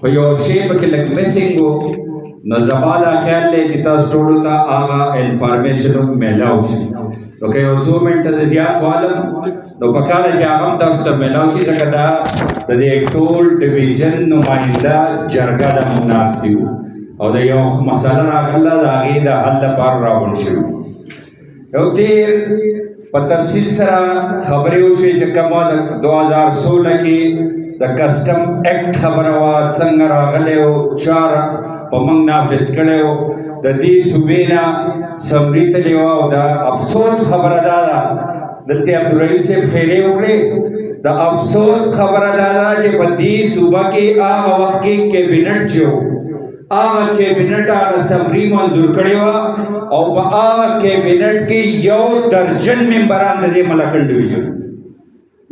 خو یو شی پکې لږ مسینګ و، نو زما دا خیال دی چې تاسو ټولو ته هغه انفارمیشن میلاو شي. نو که یو څو منټه زه زیات والم نو پکار دی چې هغه هم تاسو ته میلاو شي، ځکه دا د دې ټول ډویژن نماینده جرګه د موږ ناستي وو او د یو مسله راغله د هغې د حل لپاره راغونډ شوي. یو تیر په تفصیل سره خبرې وشوې چې کومه د 2016 کې د کسټم ایکټ خبره وه، څنګه راغلی او چا په موږ نافظ کړی و. د دې صوبې نه سمري تلې وه او د افسوس خبره دا ده، دلته عبدالرحیم صاحب خیرې وکړې، د افسوس خبره دا ده چې په دې صوبه کې هغه وخت کې کیبینټ چې و، هغه کیبینټ هغه سمري منظور کړې وه او په هغه کیبینټ کې 1 درجن ممبران د دې ملکنډ ډویژن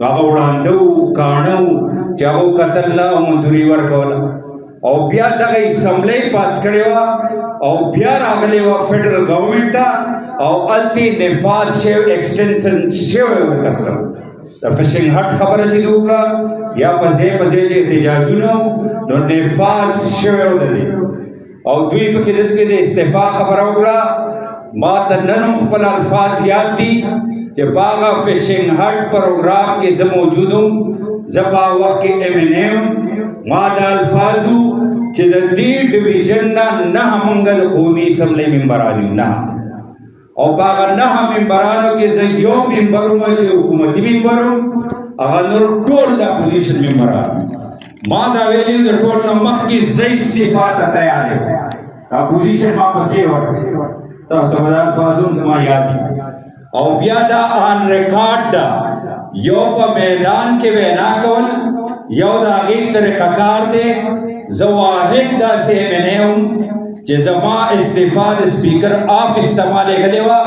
هغه وړاندو کاڼه وو چې هغو کتل نه او منظوري ورکوله، او بیا دغه اسمبلی پاس کړې وه او بیا راغلی وه فیډرل ګورنمنټ ته او هلته نفاذ شوی ایکسټنشن شوی وه کسټم. د فشنګ هټ خبره چې دوی وکړه یا په ځای په ځای چې احتجاجونه نو نفاذ شوی و د دې او دوی پکې دلته د استعفا خبره وکړه. ما ته نن هم خپل الفاظ یاد دي چې په هغه فشنګ هټ پروګرام کې زه موجود وم، زه په هغه وخت کې MNA وم. ما دا الفاظو چې د دې ډویژن نه 9 موږ د قومي اسمبلی ممبران یو، 9 او په هغه 9 ممبرانو کې زه یو ممبر وم چې حکومتي ممبر وم، هغه نور ټول د اپوزیشن ممبران. ما دا ویلي د ټول نه مخکې زه استعفا ته تیار یم، اپوزیشن ما پسې ورکړې، تاسو ته به دا الفاظ هم زما یاد دي. او بیا دا آن ریکارډ ده، یو په میدان کې وینا کول یو د هغې طریقه کار دی. زه واحد داسې MNA وم چې زما استعفا د سپیکر آفس ته ما لېږلې وه.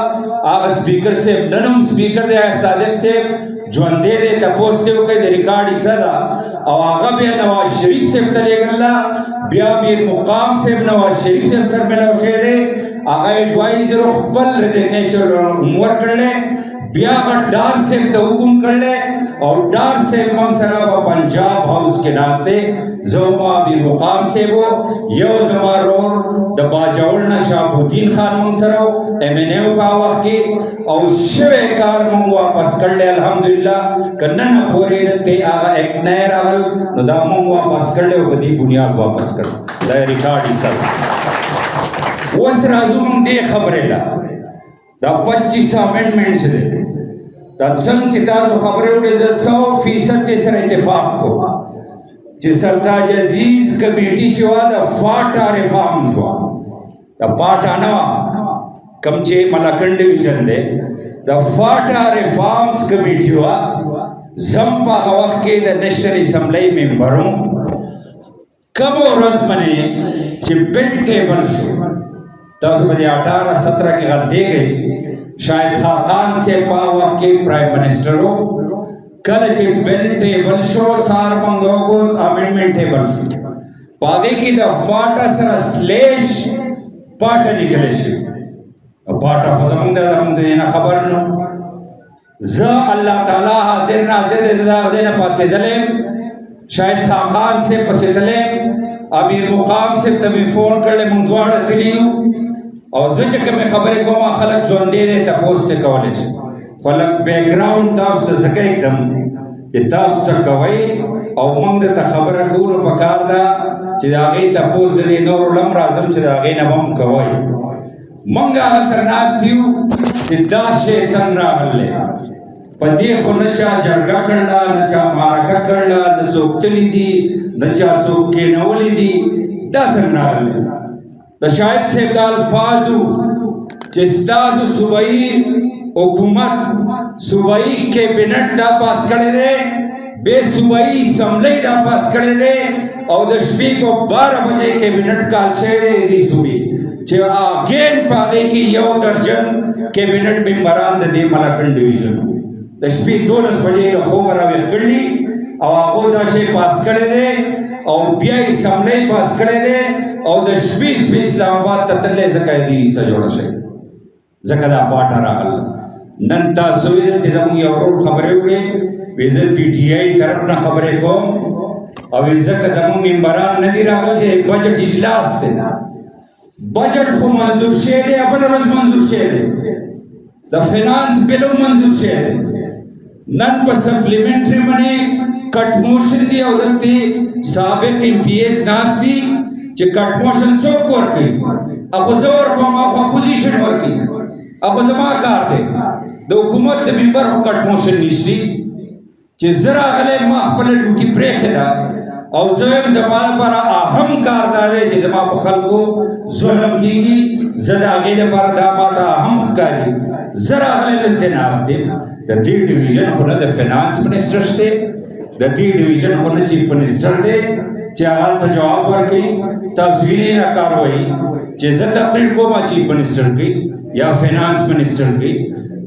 هغه سپیکر صاحب نن هم سپیکر دی صادق صاحب ژوندی دی، تپوس دې وکړئ د ریکارډ حصه ده، او هغه بیا نواز شریف صاحب ته لېږله، بیا میر مقام صاحب نواز شریف صاحب سره ملاو شوی دی، هغه ایډوایزر خپل ریزگنیشن ورکړلی، بیا هغه ډار صاحب ته حکم کړلی او ډار صاحب موږ سره په پنجاب هاوس کې ناست دی. زه ما میر مقام صاحب و، یو زما ورور د باجوړ نه شهابالدین خان موږ سره و، MNA و په هغه وخت کې، او شوی کار موږ واپس کړلی الحمدلله. که نن پورې دلته هغه ایکټ نه راغل نو دا موږ واپس کړلی او په دې بنیاد واپس کړ، دا ریکارډ حصه ده. اوس راځو موږ دې خبرې ته، دا 25 امینډمنټ چې دی دا څنګه چې تاسو خبرې وکړې زه 100% دې سره اتفاق کوم چې سرتاج عزیز کمیټي چې وه د فاټا ریفارمز وه، د پاټا نه وه کوم چې ملکنډ ډویژن دی، د فاټا ریفارمز کمیټي وه. زم په هغه وخت کې د نیشنل اسمبلی ممبر وم. کومه ورځ باندې چې بل ټیبل شو، تاسو په دې 18-17 کې غلطېږئ، شاید خاقان صاحب په هغه وخت کې پرایم منسټر و. کله چې بل ټیبل شو سار موږ وکړو امینډمنټ ټیبل شو، په هغې کې د فاټا سره سلیش پاټه لیکلی شوي، پاټه خو زموږ د دې نه خبر نه. زه الله تعالی حاضر ناظر دی، زه د هغه ځای نه پاڅېدلی یم، شاید خاقان صاحب پسې تللی یم، امیر مقام صاحب ته مې فون کړی، موږ دواړه تللي یو. او زه چې کومې خبرې کوم خلک ژوندی دی تپوس ترې کولی شي، خو لږ بیکګراونډ تاسو ته ځکه ایږدم چې تاسو څه کوئ او موږ درته خبره کوو، نو پکار ده چې د هغې تپوس د دې نورو له هم راځم چې د هغې نه به هم کوئ. موږ هغه سره ناست یو چې دا شی څنګه راغلی، په دې خو نه چا جرګه کړله، نه چا مرکه کړله، نه څوک تلي دي، نه چا څوک کېنولی دي، دا څنګه راغلی. د شاهد صاحب دا الفاظو چې ستاسو صوبایي حکومت صوبایي کیبینټ دا پاس کړی دی، بې صوبایي اسمبلی دا پاس کړی دی، او د شپې په 12 بجې کیبینټ کال شوی دی دې صوبې چې اګین په هغې کې 1 درجن کیبینټ ممبران د دې ملکنډ ډویژن د شپې 12 بجې د خوبه راویښ کړي او هغو دا شی پاس کړی دی، او بیا یې اسمبلی پاس کړی دی، او د شپې اسلام آباد ته تللی ځکه یې دې حصه جوړه شوې، ځکه دا پاټه راغله. نن تاسو ویل چې زموږ یو ورور خبرې وکړې، ویل زه PTI طرف نه خبرې کوم او ځکه زموږ ممبران نه دي راغلي چې بجټ اجلاس دی بجټ خو منظور شوی دی بله ورځ منظور شوی دی د فینانس بل هم منظور شوی دی نن په سپلیمنټري باندې کټ موشن دی او دلته سابق ایم پی ایس ناست دي چې کټ موشن څوک ورکوي هغه زه ورکوم هغه اپوزیشن ورکوي هغه زما کار دی د حکومت د ممبر خو کټ موشن نشتی چې زه راغلی ما خپله ډوټي پرېښې ده او زه یم زما لپاره اهم کار دا دی چې زما په خلکو ظلم کېږي زه د هغې لپاره دا ماته اهم ښکاري زه راغلی دلته ناست یم د دې ډویژن خو نه د فینانس منسټر شته د دې ډویژن خو نه چیف منسټر دی چې هغه هلته جواب ورکوي تاسو وینئ را کاروایي چې زه تقریر کوم چیف منسټر کوي یا فینانس منسټر کوي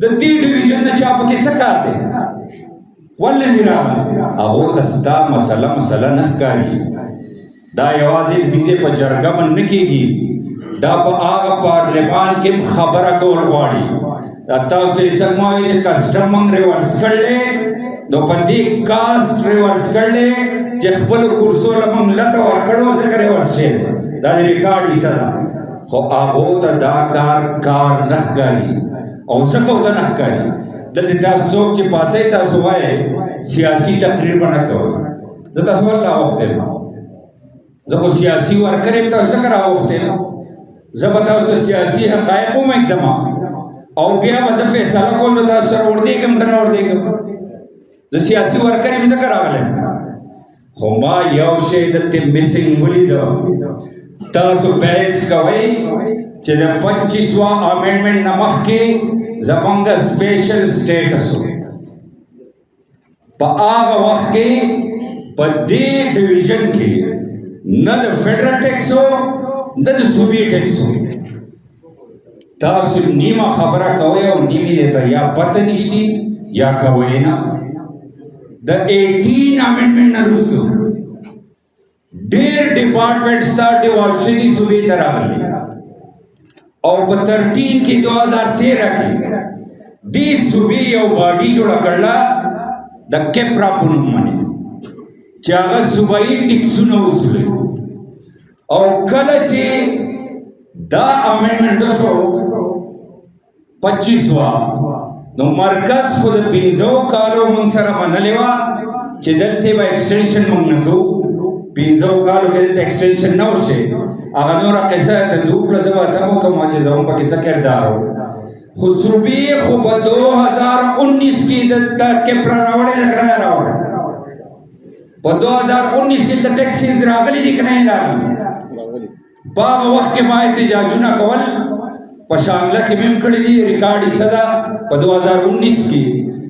د دې ډویژن نه چا پکې څه کار دی ولې نه راغلی هغو ته ستا مسله نه ښکاري دا یوازې ویزې په جرګه باندې نه کېږي دا په هغه پارلمان کې هم خبره کول غواړي دا تاسو یې څنګه وایي چې کسټم موږ ریورس کړلی نو په دې کاسټ ریورس کړلی چې خپلو کورسو له موږ لته ورکړو ځکه ریورس شوی دا د ریکارډ حصه ده خو هغو ته دا کار نه ښکاري او ځکه ورته نه ښکاري دلته تاسو څوک چې پاڅئ تاسو وایئ سیاسي تقریر به نه کوئ زه تاسو ولې راوښتی یم زه خو سیاسي ورکر یم تاسو ځکه راوښتی یم زه به تاسو سیاسي حقایق ومږدم او بیا به زه فیصله کوم نو تاسو سره ورډېږم که نه ورډېږم زه سیاسي ورکر یم ځکه راغلی خو ما یو شی دلته میسنګ ولیده تاسو بحث کوئ چې د 25 امینډمنټ نه مخکې زمونږ سپیشل سټیټس و په هغه وخت کې په دې ډویژن کې نه د فیډرل ټیکس و نه د صوبې ټیکس و تاسو نیمه خبره کوئ او نیمې ته یا پته نشتی یا کوئ نه د 18 امینډمنټ نه وروسته ډېر ډپارټمنټس ته ډیوالوشن دي صوبې ته راغلي او په 13 کې 2013 کې دې صوبې یو باډي جوړه کړله د کیپرا په نوم باندې چې هغه صوبایي ټیکسونه وصولوي او کله چې دا امینډمنټ شو 25 نو مرکز خو د 15 کالو موږ سره منلې وه چې دلته به ایکسټینشن موږ نه کوو 15 کالو کې دلته ایکسټینشن نه وشي هغه نوره قصه ته د وکړه زه به ته وکړم چې زموږ پکې څه کردار و خو صوبې خو په 2019 کې د کیپرا راوړی ده که نه راوړی په 2019 کې د ټیکسیز راغلي دي که نه راغلي په هغه وخت کې ما احتجاجونه کول په شانګله کې مې هم کړي دي ریکارډ حصه ده په 2019 کې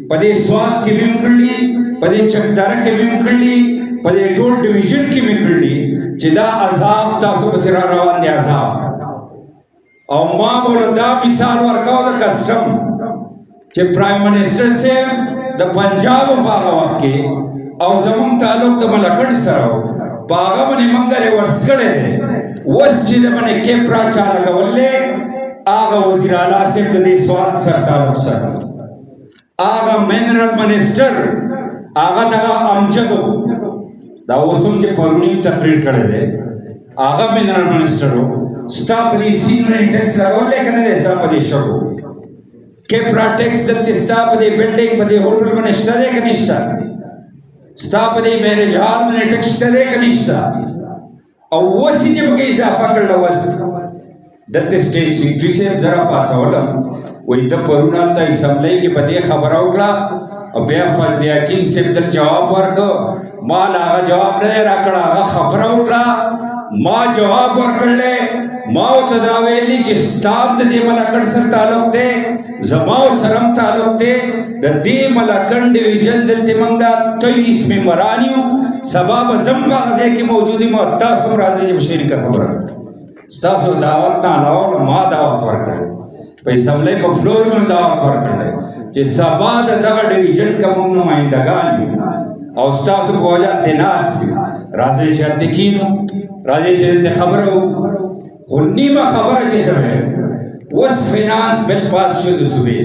په دې سوات کې مې هم کړي په دې چکدره کې مې هم کړي په دې ټول ډویژن کې مې کړي چې دا عذاب تاسو پسې را روان دی عذاب او ما بوله دا مثال ورکاو د کسټم چې پرایم منسټر صاحب د پنجاب په هغه وخت کې او زموږ تعلق د ملکړ سره و په هغه باندې موږ ریورس کړی دی اوس چې د باندې کیپرا چا لګولی هغه وزیر اعلی صاحب د دې سوات سره تعلق سره هغه منرل منسټر هغه دغه امجد دا اوس هم چې پرونی تقریر کړی دی هغه منرل منسټر و ستا په دې سین باندې ټیکس راغلی که نه دی ستا په دې شګو کیپرا ټیکس دلته ستا په دې بلډینګ په دې هوټل باندې شته دی که نشته ستا په دې میرج هال باندې ټیکس شته دی که نشته او اوس یې چې پکې اضافه کړله اوس دلته سټیج سیکرټري صاحب زه راپاڅولم وایي ته پرون هلته اسمبلۍ کې په دې خبره وکړه او بیا فضل حکیم صاحب ته جواب ورکړ ما هغه جواب نه دی راکړی هغه خبره وکړه ما جواب ورکړلی ما ورته دا ویلي چې ستا هم د دې ملکړ سره تعلق دی زما سره هم تعلق دی د دې ملکړ ډویژن دلته موږ دا 23 ممبران یو سبا به زه هم په هغه ځای کې موجود یم او تاسو هم راځئ چې به شریکه خبره کړو ستاسو دعوت نه علاوه ما دعوت ورکړی په اسمبلۍ په فلور باندې دعوت ورکړی چې سبا د دغه ډویژن که موږ نمایندګان یو او ستاسو په وجه هلته ناست یو راځئ چې هلته کښېنو راځئ چې دلته خبره وکړو خو نیمه خبره چې زه اوس فینانس بل پاس شو د صوبې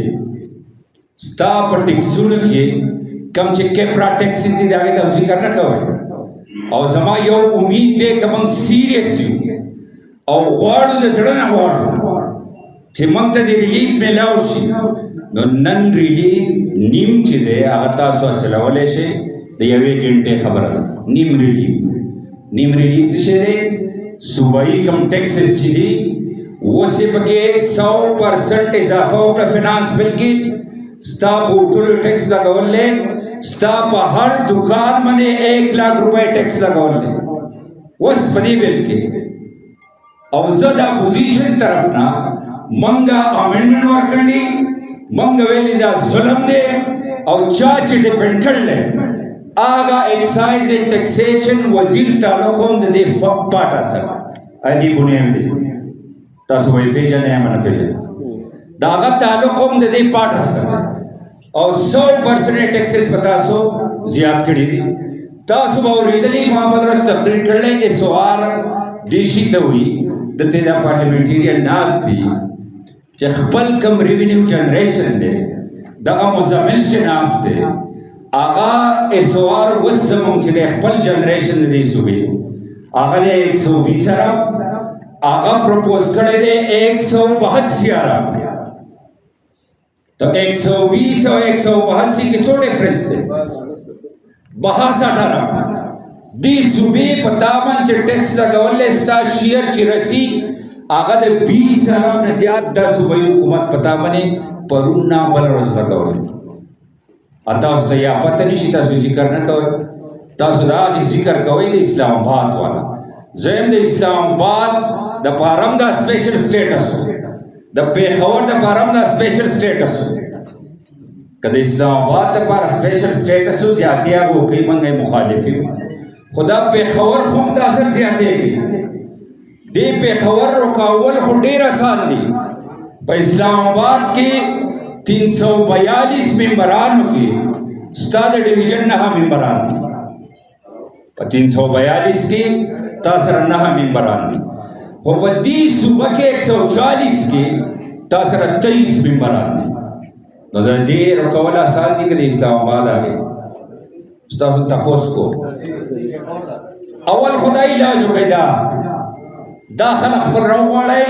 ستا په ټیکسونو کې کوم چې کیپرا ټیکسز دي د هغې ته ذکر نه کوئ او زما یو امید دی که موږ سیریس یو او غواړو د زړه نه غواړو چې موږ ته د ریلیف میلاو شي نو نن ریلیف نیم چې دی هغه تاسو حاصلولی شئ د یوې ګنټې خبره ده نیم ریلیف څه شی دی صوبایي کم ټیکسز چې دي اوس یې پکې 100% اضافه وکړه فینانس بل کې ستا په هوټلو ټیکس لګول دی ستا په هر دکان باندې 1 लाख روپۍ ټیکس لګول دی اوس په دې بل کې او زه د اپوزیشن طرف نه منګه امندمنټ ورکړی منګه ویلي دا ظلم دی او چا چې ډیپینډ کړل هغه ایکسایز اینڈ ټیکسیشن وزیر تعلق هم د دې پاټا سره ادي بنیام دی تاسو وایي پیژنې یا نه پیژنې دا هغه تعلق هم د دې پاټا سره او 100% ټیکسز په تاسو زیات کړی دي تاسو به اورېدلي ما مدرسه تقریر کړلی چې سوال دې شي ته وایي دلته دا پارلیمنټیرین ناست دي چې خپل کم ریونیو جنریشن دی دغه مزمل چې ناست دی هغه اسوار اوس زموږ چې دی خپل جنریشن دی صوبې هغه دی 120 ارب هغه پروپوز کړی دی 182 ارب तो 120 और 182 की सो डिफरेंस थे 62 अठारह दी सूबे पतावन च टैक्स लगावले स्टा शेयर चिरसी आगा दे 20 अरब ने ज्यादा 10 सूबे हुकूमत पतावने परुना बल रोज लगावले अता उस या पता नहीं शिता जिक्र न करो तासुदा दी जिक्र कोई इस्लामाबाद वाला जैम दे इस्लामाबाद द पारम दा स्पेशल स्टेटस د پیښور د پارم د سپیشل سټیټس کله اسلامآباد د پار سپیشل سټیټس زیاتیا وو کوي منګي مخالفي خدا پیښور هم تاثر زیاتې کوي دې پیښور رکاول خو ډیر آسان دي په اسلامآباد کې 342 ممبرانو کې ستاد ډیویژن نه ممبران په 342 کې تاسو نه ممبران دي वो बद्दी सुबह के 140 के तासर 23 मेंबरान थे तो दे रकवला साल निकल इस्लामाबाद आ गए उस्ताद तपोस को अवल खुदाई इलाज पैदा दाखल खबर रवाड़े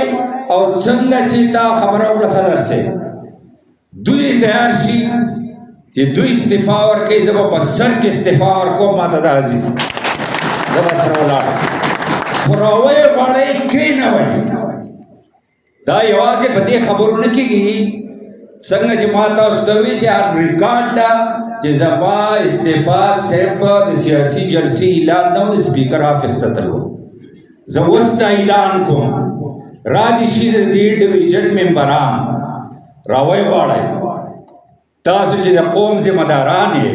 और संग चेता खबर और सदर से दुई तैयार शी कि दुई इस्तीफा और के जब बसर के इस्तीफा और को माता अजीज जब सरवला پراوی واړی کینه وای دا یوازې په دې خبرونه کېږي څنګه چې ما تاسو ته وی چې ریکارډ دا چې زما استعفا صرف د سیاسي جلسې اعلان نه د سپیکر آفیس ته تلو زه اوس دا اعلان کوم را دي شي د دې ډیویژن ممبران راوی واړی تاسو چې د قوم ذمہ داران یې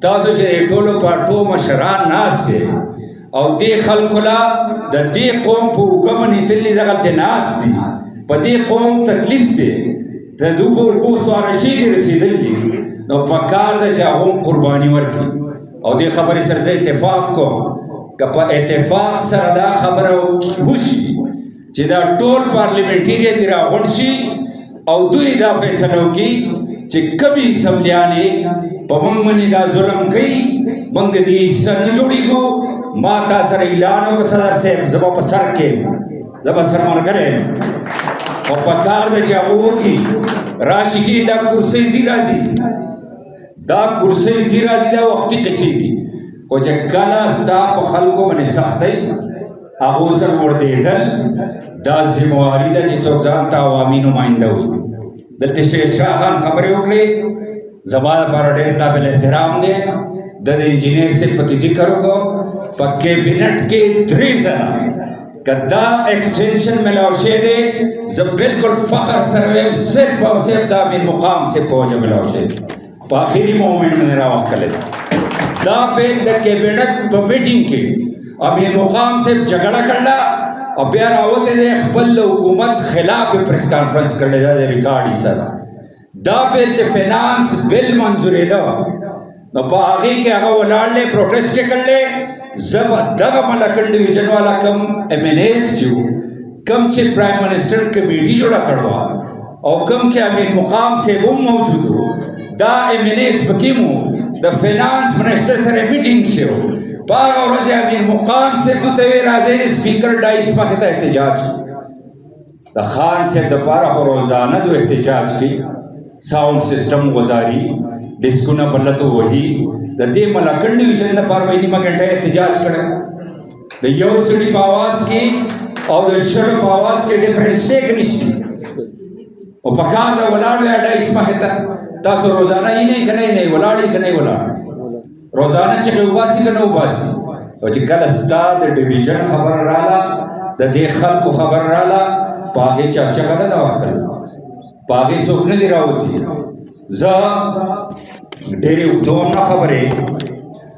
تاسو چې ټولو پارټو مشران ناست یې او دې خلکو لا د دې قوم په حکم نیتلې دغه د ناس دي په دې قوم تکلیف دی د دوی په اوس ورشي رسیدلی نو په کار د هغه قرباني ورکړي او دې خبرې سره اتفاق کوم که په اتفاق سره دا خبره وشي چې دا ټول پارلیمنټیرین دی راغونډ شي او دوی دا فیصله وکړي چې کمی سملیانې په موږ باندې دا ظلم کوي موږ دې سر نه جوړېږو ما تا سر اعلان او صدر صاحب زبا په سر کې زبا سر مرګره او پکار د چاوږي راشي کې دا کرسي زیرازي دا کرسي زیرازي دا وختي قصې دي او چې کله ستا په خلکو باندې سختي هغه سر ورته دا ذمہواری ده چې څوک ځان ته عوامي نمائنده وي دلته شیخ شاه خان خبرې وکړي زما لپاره ډېر قابل احترام دی د انجینیر سے پکې ذکر کو په کیبنټ کې 3 ځله کدا ایکسټینشن ملاو شه دي زه بالکل فخر سره صرف او صرف دا من مقام سے پوجا ملاو شه په اخیری مومنت باندې راوخله دا په د کیبنټ په میټینګ کې امیر مقام سے جګړه کړلا او بیا راوته د خپل حکومت خلاف پریس کانفرنس کړل دا ریکارډ یې سره دا په چې فینانس بل منزورې ده نو په هغه کې هغه ولاړلې پروټیسټ کړلې زب دغه ملکن ډیویژن والا کم ایم این ایز جو کم چې پرایم منسٹر کمیټي جوړه کړوا او کم کې امیر مقام سے هم موجود دا ایم این ایز پکې مو د فینانس منسٹر سره میټینګ شو باغ ورځ امیر مقام سے ته راځي سپیکر ډایس مخه ته احتجاج د خان سے د پاره روزانه د احتجاج کی ساؤنڈ سسٹم گزاری ڈسکونا بلتو وہی د دې ملکن ډیویژن د پاره ویني مګنټه احتجاج کړه د یو سړي په आवाज کې او د شړو په आवाज کې ډیفرنس ټیک نشته او په کار د ولاړ ډایس مخه ته تاسو روزانه یې نه کنه نه ولاړی کنه ولاړ روزانه چې وباسي کنه وباسي او چې کله ستاد ډیویژن خبر رااله د دې خلکو خبر رااله پاګه چرچا کنه دا وخت پاګه څوک نه دی راوتی ز ډېر وګدو نه خبره